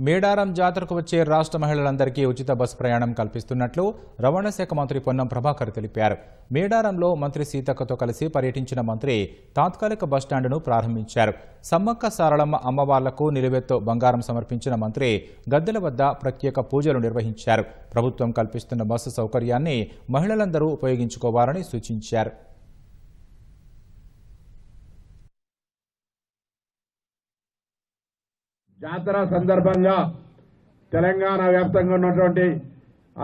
మేడారం జాతరకు వచ్చే రాష్ట్ర మహిళలందరికీ ఉచిత బస్సు ప్రయాణం కల్పిస్తున్నట్లు రవాణా శాఖ మంత్రి పొన్నం ప్రభాకర్ తెలిపారు. మేడారంలో మంత్రి సీతక్కతో కలిసి పర్యటించిన మంత్రి తాత్కాలిక బస్టాండును ప్రారంభించారు. సమ్మక్క సారళమ్మ అమ్మవార్లకు నిలువెత్తు బంగారం సమర్పించిన మంత్రి గద్దెల వద్ద ప్రత్యేక పూజలు నిర్వహించారు. ప్రభుత్వం కల్పిస్తున్న బస్సు సౌకర్యాన్ని మహిళలందరూ ఉపయోగించుకోవాలని సూచించారు. జాతర సందర్భంగా తెలంగాణ వ్యాప్తంగా ఉన్నటువంటి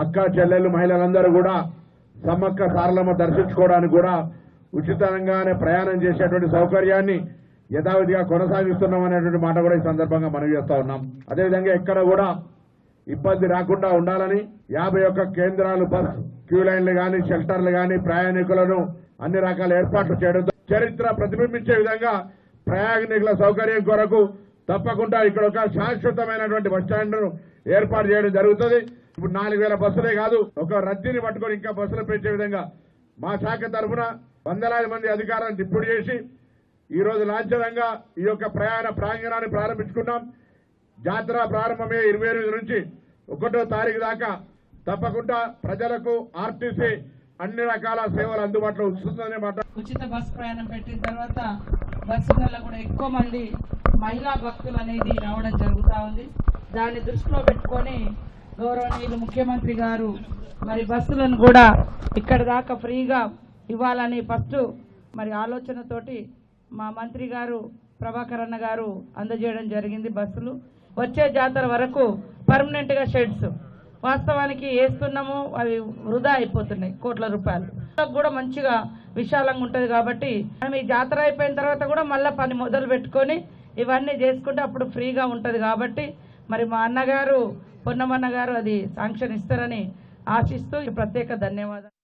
అక్క చెల్లెలు మహిళలందరూ కూడా సమ్మక్క సారలమ్మ దర్శించుకోవడానికి కూడా ఉచితంగానే ప్రయాణం చేసేటువంటి సౌకర్యాన్ని యథావిధిగా కొనసాగిస్తున్నాం అనేటువంటి మాట కూడా ఈ సందర్భంగా మనవి చేస్తా ఉన్నాం. అదేవిధంగా ఎక్కడ కూడా ఇబ్బంది రాకుండా ఉండాలని 51 కేంద్రాలు, బస్ క్యూ లైన్లు కానీ, షెల్టర్లు కానీ, ప్రయాణికులను అన్ని రకాల ఏర్పాట్లు చేయడంతో చరిత్ర ప్రతిబింబించే విధంగా ప్రయాణికుల సౌకర్యం కొరకు తప్పకుండా ఇక్కడ ఒక శాశ్వతమైనటువంటి బస్టాండ్ను ఏర్పాటు చేయడం జరుగుతుంది. ఇప్పుడు 4000 బస్సులే కాదు, ఒక రద్దీని పట్టుకొని ఇంకా బస్సులు పెంచే విధంగా మా శాఖ తరఫున వందలాది మంది అధికారులను డిప్యూటీ చేసి ఈ రోజు లాంఛనంగా ఈ యొక్క ప్రయాణ ప్రాంగణాన్ని ప్రారంభించుకున్నాం. జాతర ప్రారంభమే 28 నుంచి 1వ తారీఖు దాకా తప్పకుండా ప్రజలకు ఆర్టీసీ అన్ని రకాల సేవలు అందుబాటులో ఉంచుతుందనే మాట. ఉచిత బస్సు ప్రయాణం పెట్టిన తర్వాత బస్సులలో కూడా ఎక్కువ మంది మహిళా భక్తులు అనేది రావడం జరుగుతూ ఉంది. దాన్ని దృష్టిలో పెట్టుకొని గౌరవనీయులు ముఖ్యమంత్రి గారు మరి బస్సులను కూడా ఇక్కడ దాకా ఫ్రీగా ఇవ్వాలని ఫస్ట్ మరి ఆలోచనతోటి మా మంత్రి గారు ప్రభాకర్ అన్న గారు అందజేయడం జరిగింది. బస్సులు వచ్చే జాతర వరకు పర్మనెంట్ గా షెడ్స్ వాస్తవానికి వేస్తున్నాము, అవి వృధా అయిపోతున్నాయి, కోట్ల రూపాయలు కూడా మంచిగా విశాలంగా ఉంటుంది. కాబట్టి మనం ఈ జాతర అయిపోయిన తర్వాత కూడా మళ్ళీ పని మొదలు పెట్టుకొని ఇవన్నీ చేసుకుంటే అప్పుడు ఫ్రీగా ఉంటుంది. కాబట్టి మరి మా అన్నగారు పొన్నమన్న గారు అది శాంక్షన్ ఇస్తారని ఆశిస్తూ ప్రత్యేక ధన్యవాదాలు.